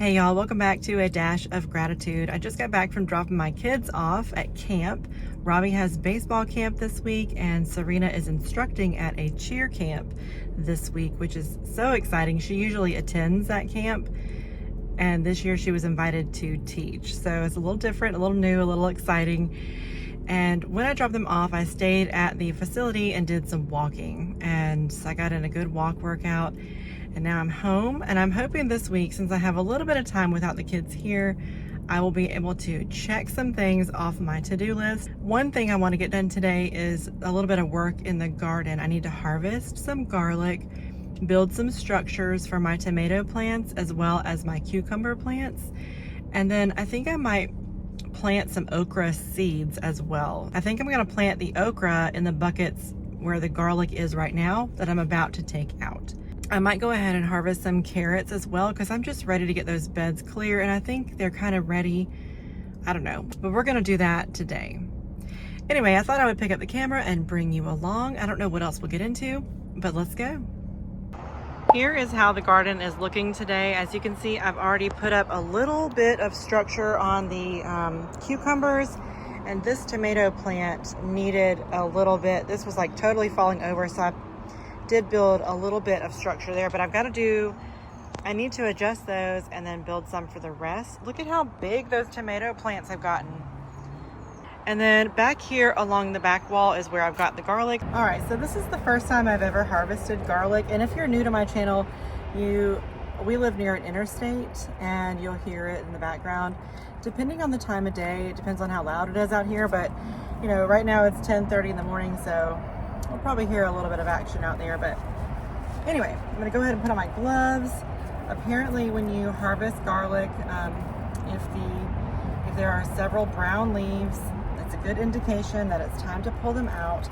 Hey y'all, welcome back to A Dash of Gratitude. I just got back from dropping my kids off at camp. Robbie has baseball camp this week and Serena is instructing at a cheer camp this week, which is so exciting. She usually attends that camp and this year she was invited to teach. So it's a little different, a little new, a little exciting. And when I dropped them off, I stayed at the facility and did some walking. And I got in a good walk workout. And now I'm home, and I'm hoping this week, since I have a little bit of time without the kids here, I will be able to check some things off my to-do list. One thing I want to get done today is a little bit of work in the garden. I need to harvest some garlic, build some structures for my tomato plants as well as my cucumber plants. And then I think I might plant some okra seeds as well. I think I'm going to plant the okra in the buckets where the garlic is right now that I'm about to take out. I might go ahead and harvest some carrots as well because I'm just ready to get those beds clear and I think they're kind of ready. I don't know, but we're going to do that today. Anyway, I thought I would pick up the camera and bring you along. I don't know what else we'll get into, but let's go. Here is how the garden is looking today. As you can see, I've already put up a little bit of structure on the cucumbers, and this tomato plant needed a little bit. This was like totally falling over, so I did build a little bit of structure there, but I need to adjust those and then build some for the rest. Look at how big those tomato plants have gotten. And then back here along the back wall is where I've got the garlic. All right, so this is the first time I've ever harvested garlic. And if you're new to my channel, we live near an interstate and you'll hear it in the background. Depending on the time of day, it depends on how loud it is out here, but you know, right now it's 10:30 in the morning, so we'll probably hear a little bit of action out there. But anyway, I'm gonna go ahead and put on my gloves. Apparently when you harvest garlic, if there are several brown leaves, that's a good indication that it's time to pull them out.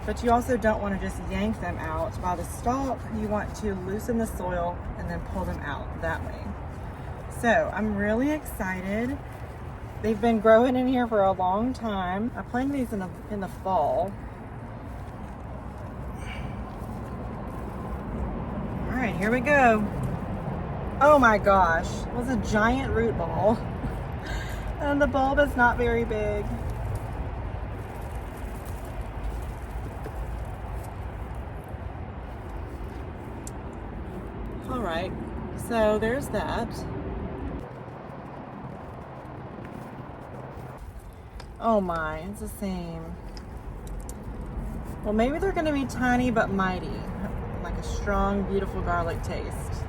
But you also don't want to just yank them out by the stalk. You want to loosen the soil and then pull them out that way. So I'm really excited. They've been growing in here for a long time. I planted these in the fall. All right, here we go. Oh my gosh, it was a giant root ball. And the bulb is not very big. All right, so there's that. Oh my, it's the same. Well, maybe they're gonna be tiny but mighty, like a strong, beautiful garlic taste.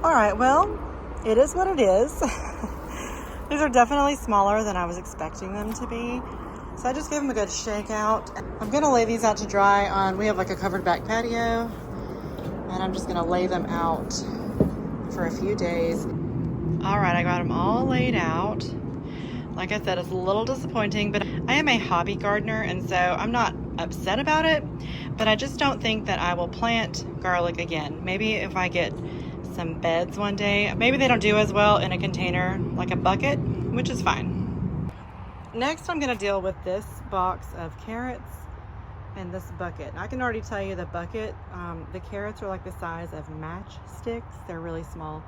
All right, well, it is what it is. These are definitely smaller than I was expecting them to be. So I just gave them a good shake out. I'm gonna lay these out to dry on, we have like a covered back patio, and I'm just gonna lay them out for a few days. All right, I got them all laid out. Like I said, it's a little disappointing, but I am a hobby gardener, and so I'm not upset about it, but I just don't think that I will plant garlic again. Maybe if I get some beds one day. Maybe they don't do as well in a container like a bucket, which is fine. Next, I'm going to deal with this box of carrots and this bucket. I can already tell you the bucket, the carrots are like the size of matchsticks. They're really small.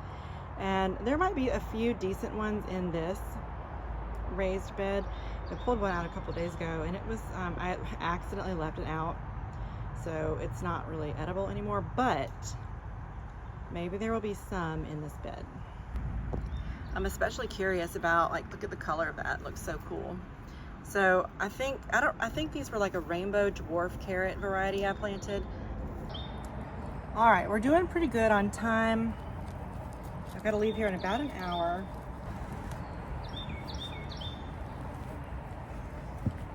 And there might be a few decent ones in this raised bed. I pulled one out a couple days ago and it was, I accidentally left it out. So it's not really edible anymore, but maybe there will be some in this bed. I'm especially curious about, like, look at the color of that. It looks so cool. So I think these were like a rainbow dwarf carrot variety I planted. All right, we're doing pretty good on time. I've got to leave here in about an hour.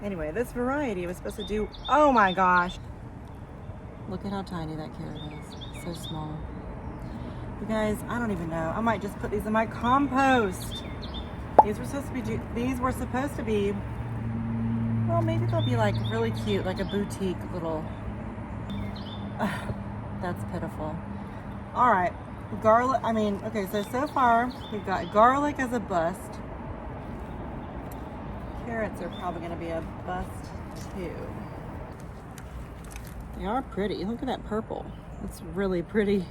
Anyway, this variety was supposed to do, oh my gosh. Look at how tiny that carrot is, so small. You guys, I don't even know. I might just put these in my compost. These were supposed to be, well, maybe they'll be like really cute, like a boutique little, that's pitiful. All right, garlic, okay, so far we've got garlic as a bust. Carrots are probably gonna be a bust too. They are pretty. Look at that purple. It's really pretty.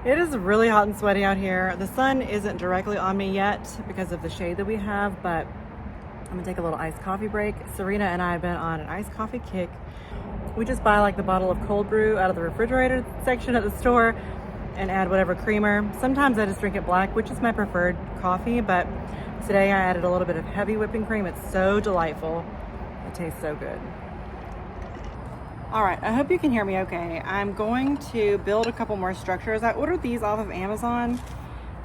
It is really hot and sweaty out here. The sun isn't directly on me yet because of the shade that we have, but I'm gonna take a little iced coffee break. Serena and I have been on an iced coffee kick. We just buy like the bottle of cold brew out of the refrigerator section at the store and add whatever creamer. Sometimes I just drink it black, which is my preferred coffee, but today I added a little bit of heavy whipping cream. It's so delightful. It tastes so good. All right, I hope you can hear me okay. I'm going to build a couple more structures. I ordered these off of Amazon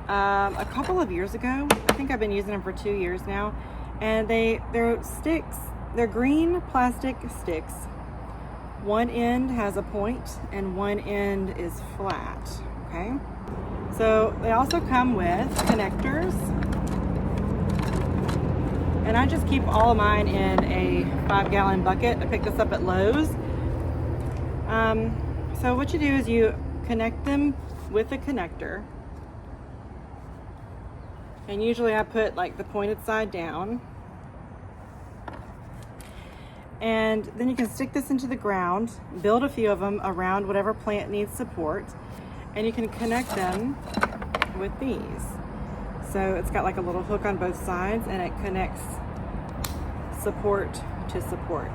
a couple of years ago. I think I've been using them for 2 years now. And they're sticks. They're green plastic sticks. One end has a point and one end is flat, okay? So they also come with connectors. And I just keep all of mine in a 5-gallon bucket. I picked this up at Lowe's. So what you do is you connect them with a connector. And usually I put like the pointed side down. And then you can stick this into the ground, build a few of them around whatever plant needs support, and you can connect them with these. So it's got like a little hook on both sides and it connects support to support.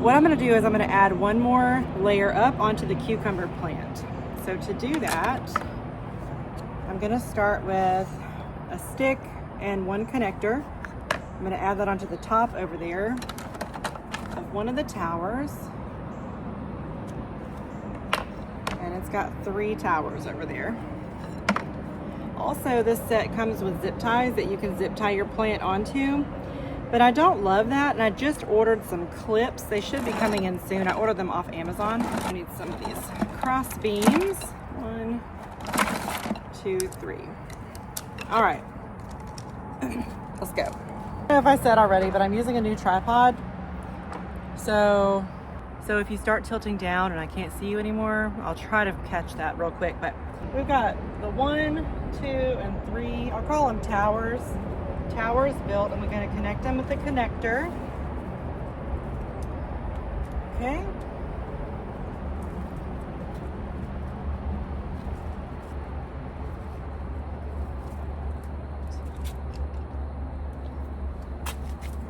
What I'm gonna do is I'm gonna add one more layer up onto the cucumber plant. So to do that, I'm gonna start with a stick and one connector. I'm gonna add that onto the top over there of one of the towers. And it's got 3 towers over there. Also, this set comes with zip ties that you can zip tie your plant onto. But I don't love that, and I just ordered some clips. They should be coming in soon. I ordered them off Amazon. I need some of these cross beams. 1, 2, 3. All right, let's go. I don't know if I said already, but I'm using a new tripod. So if you start tilting down and I can't see you anymore, I'll try to catch that real quick. But we've got the 1, 2, and 3, I'll call them towers built, and we're going to connect them with the connector. Okay.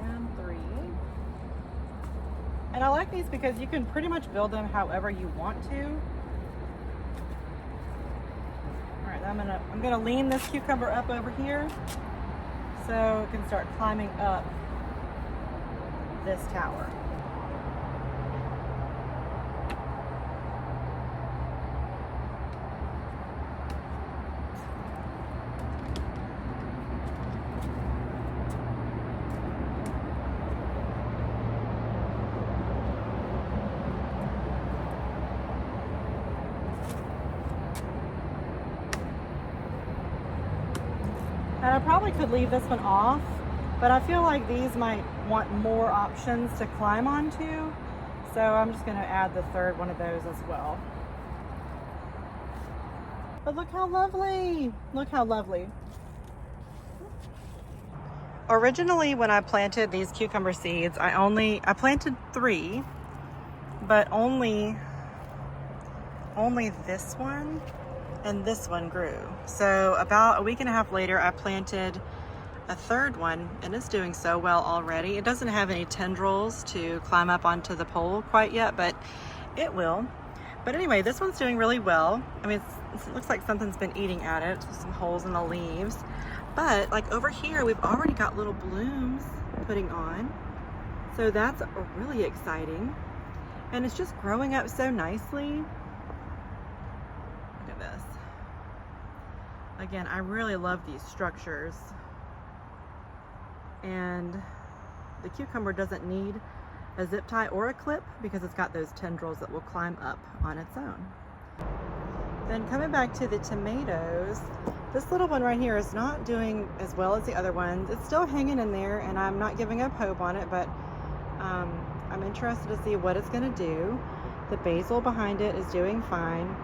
And 3. And I like these because you can pretty much build them however you want to. All right, I'm gonna lean this cucumber up over here so it can start climbing up this tower. And I probably could leave this one off, but I feel like these might want more options to climb onto. So I'm just gonna add the 3rd one of those as well. But look how lovely. Look how lovely. Originally, when I planted these cucumber seeds, I planted 3, but only this one and this one grew. So about a week and a half later, I planted a 3rd one, and it's doing so well already. It doesn't have any tendrils to climb up onto the pole quite yet, but it will. But anyway, this one's doing really well. I mean, It looks like something's been eating at it. Some holes in the leaves. But like over here, we've already got little blooms putting on. So that's really exciting. And it's just growing up so nicely. Look at this. Again, I really love these structures. And the cucumber doesn't need a zip tie or a clip because it's got those tendrils that will climb up on its own. Then coming back to the tomatoes, this little one right here is not doing as well as the other ones. It's still hanging in there, and I'm not giving up hope on it, but I'm interested to see what it's going to do. The basil behind it is doing fine.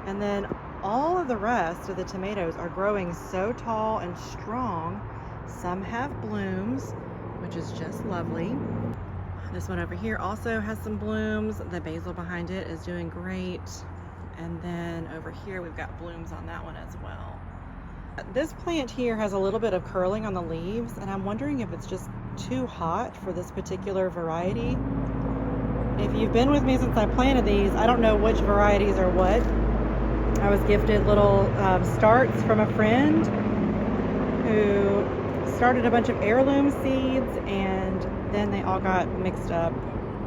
And then all of the rest of the tomatoes are growing so tall and strong. Some have blooms, which is just lovely. This one over here also has some blooms. The basil behind it is doing great. And then over here we've got blooms on that one as well. This plant here has a little bit of curling on the leaves, and I'm wondering if it's just too hot for this particular variety. If you've been with me since I planted these, I don't know which varieties are what. I was gifted little starts from a friend who started a bunch of heirloom seeds, and then they all got mixed up,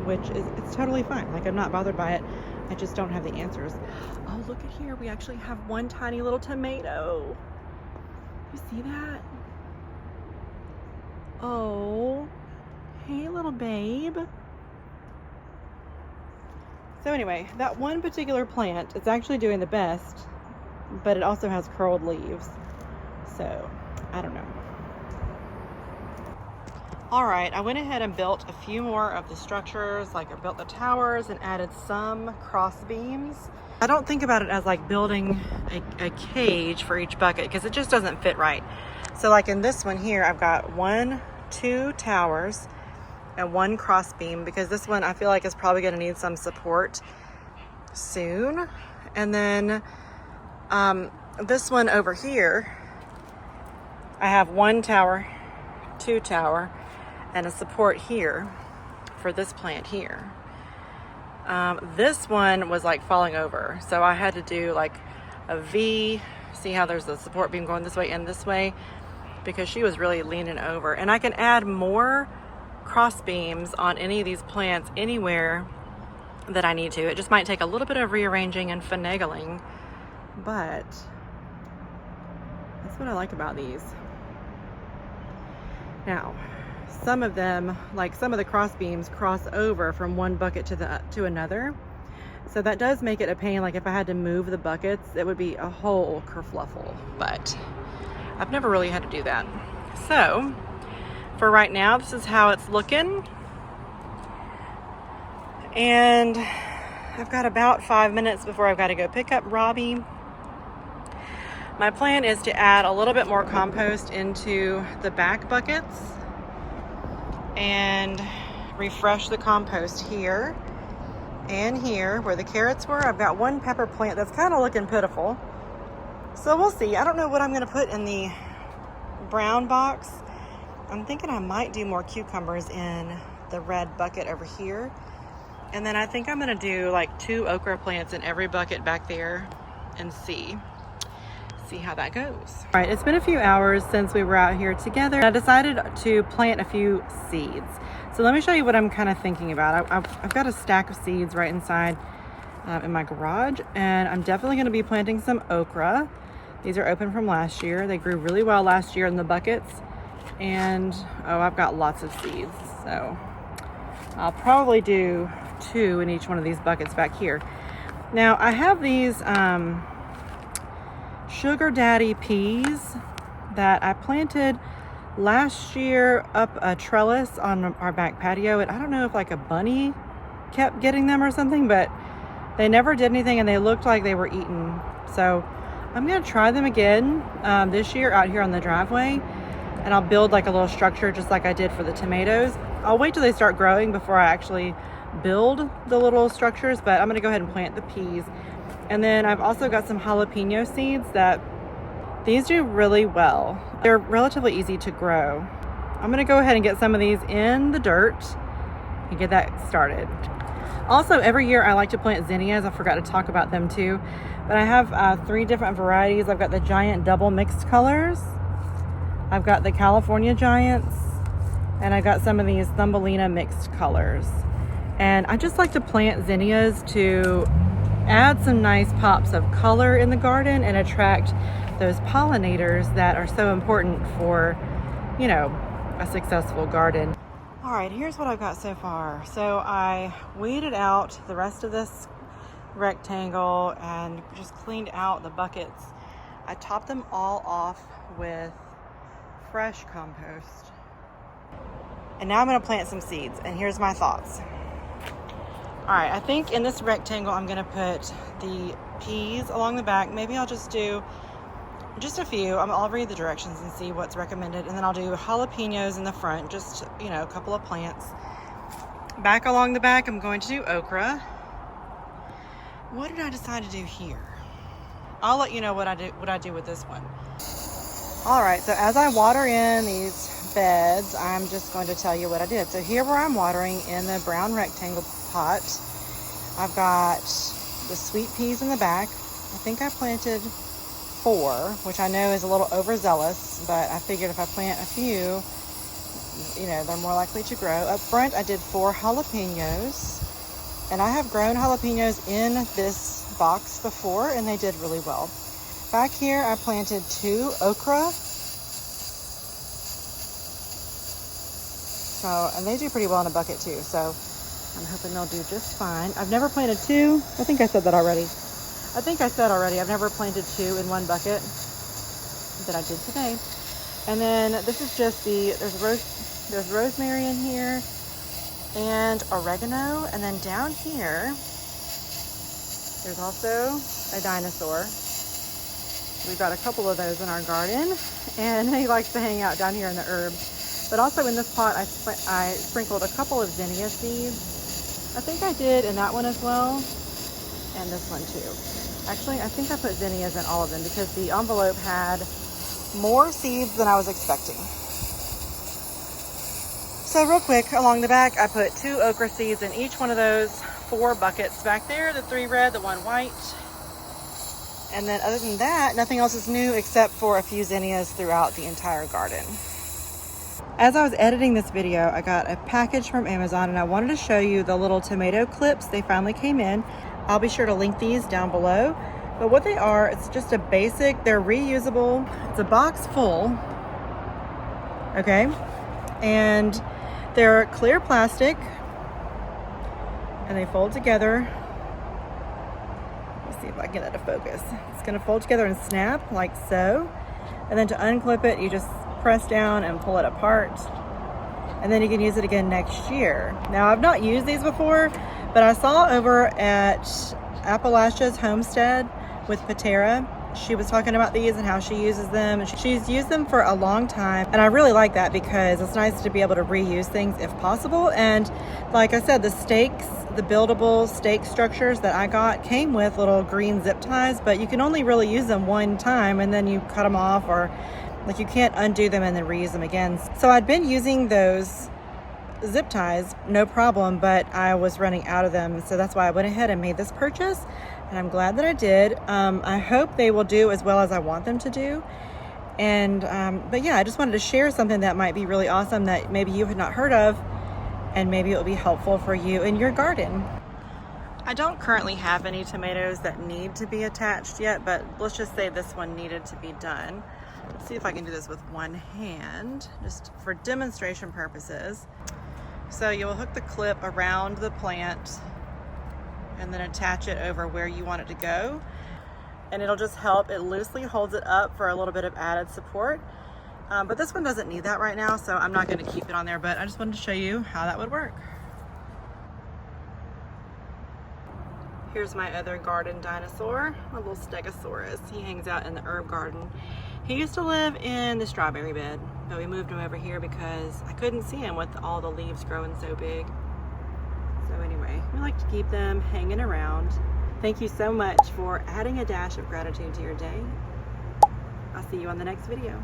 which is, it's totally fine. Like, I'm not bothered by it. I just don't have the answers. Oh, look at here. We actually have one tiny little tomato. You see that? Oh, hey little babe. So anyway, that one particular plant, it's actually doing the best, but it also has curled leaves. So, I don't know. All right, I went ahead and built a few more of the structures, like I built the towers and added some cross beams. I don't think about it as like building a cage for each bucket because it just doesn't fit right. So like in this one here, I've got 2 towers and 1 cross beam because this one I feel like is probably gonna need some support soon. And then this one over here, I have 1 tower, 2 tower, and a support here for this plant here. This one was like falling over, so I had to do like a V. See how there's a support beam going this way and this way because she was really leaning over. And I can add more cross beams on any of these plants anywhere that I need to. It just might take a little bit of rearranging and finagling, but that's what I like about these. Now, some of them, like some of the cross beams, cross over from one bucket to another. So that does make it a pain. Like if I had to move the buckets, it would be a whole kerfluffle, but I've never really had to do that. So for right now, this is how it's looking. And I've got about 5 minutes before I've got to go pick up Robbie. My plan is to add a little bit more compost into the back buckets and refresh the compost here and here where the carrots were. I've got 1 pepper plant that's kind of looking pitiful. So we'll see. I don't know what I'm going to put in the brown box. I'm thinking I might do more cucumbers in the red bucket over here. And then I think I'm going to do like 2 okra plants in every bucket back there and see how that goes. All right, it's been a few hours since we were out here together. I decided to plant a few seeds. So let me show you what I'm kind of thinking about. I've got a stack of seeds right inside in my garage, and I'm definitely going to be planting some okra. These are open from last year. They grew really well last year in the buckets, and I've got lots of seeds. So I'll probably do 2 in each one of these buckets back here. Now I have these Sugar Daddy peas that I planted last year up a trellis on our back patio, and I don't know if like a bunny kept getting them or something, but they never did anything and they looked like they were eaten. So I'm gonna try them again this year out here on the driveway, and I'll build like a little structure just like I did for the tomatoes. I'll wait till they start growing before I actually build the little structures, but I'm gonna go ahead and plant the peas. And then I've also got some jalapeno seeds that these do really well. They're relatively easy to grow. I'm gonna go ahead and get some of these in the dirt and get that started. Also, every year I like to plant zinnias. I forgot to talk about them too. But I have 3 different varieties. I've got the giant double mixed colors. I've got the California Giants. And I got some of these Thumbelina mixed colors. And I just like to plant zinnias to add some nice pops of color in the garden and attract those pollinators that are so important for, you know, a successful garden. All right, here's what I've got so far. So I weeded out the rest of this rectangle and just cleaned out the buckets. I topped them all off with fresh compost. And now I'm gonna plant some seeds, and here's my thoughts. All right, I think in this rectangle, I'm gonna put the peas along the back. Maybe I'll just do just a few. I'll read the directions and see what's recommended. And then I'll do jalapenos in the front, just, you know, a couple of plants. Back along the back, I'm going to do okra. What did I decide to do here? I'll let you know what I do with this one. All right, so as I water in these beds, I'm just going to tell you what I did. So here where I'm watering in the brown rectangle pot, I've got the sweet peas in the back. I think I planted 4, which I know is a little overzealous, but I figured if I plant a few, you know, they're more likely to grow. Up front, I did 4 jalapenos, and I have grown jalapenos in this box before, and they did really well. Back here, I planted 2 okra. So, and they do pretty well in a bucket too, so I'm hoping they'll do just fine. I've never planted 2. I think I said that already. I've never planted 2 in one bucket, but I did today. And then this is just there's rosemary in here and oregano. And then down here, there's also a dinosaur. We've got a couple of those in our garden, and he likes to hang out down here in the herbs. But also in this pot, I sprinkled a couple of zinnia seeds. I think I did in that one as well, and this one too. Actually, I think I put zinnias in all of them because the envelope had more seeds than I was expecting. So real quick, along the back, I put 2 okra seeds in each one of those 4 buckets back there, the 3 red, the 1 white. And then other than that, nothing else is new except for a few zinnias throughout the entire garden. As I was editing this video, I got a package from Amazon, and I wanted to show you the little tomato clips. They finally came in. I'll be sure to link these down below. But what they are, it's just a basic, they're reusable. It's a box full, okay? And they're clear plastic, and they fold together. Let's see if I can get that to focus. It's gonna fold together and snap like so. And then to unclip it, you just press down and pull it apart, and then you can use it again next year. Now, I've not used these before, but I saw over at Appalachia's Homestead with Patera, she was talking about these and how she uses them. She's used them for a long time, and I really like that because it's nice to be able to reuse things if possible. And like I said, the stakes, the buildable stake structures that I got came with little green zip ties, but you can only really use them one time, and then you cut them off, or like you can't undo them and then reuse them again. So I'd been using those zip ties, no problem, but I was running out of them. So that's why I went ahead and made this purchase, and I'm glad that I did. I hope they will do as well as I want them to do. And, but yeah, I just wanted to share something that might be really awesome that maybe you had not heard of, and maybe it will be helpful for you in your garden. I don't currently have any tomatoes that need to be attached yet, but let's just say this one needed to be done. Let's see if I can do this with one hand, just for demonstration purposes. So you'll hook the clip around the plant and then attach it over where you want it to go. And it'll just help, it loosely holds it up for a little bit of added support. But this one doesn't need that right now, so I'm not gonna keep it on there, but I just wanted to show you how that would work. Here's my other garden dinosaur, a little Stegosaurus. He hangs out in the herb garden. He used to live in the strawberry bed, but we moved him over here because I couldn't see him with all the leaves growing so big. So anyway, we like to keep them hanging around. Thank you so much for adding a dash of gratitude to your day. I'll see you on the next video.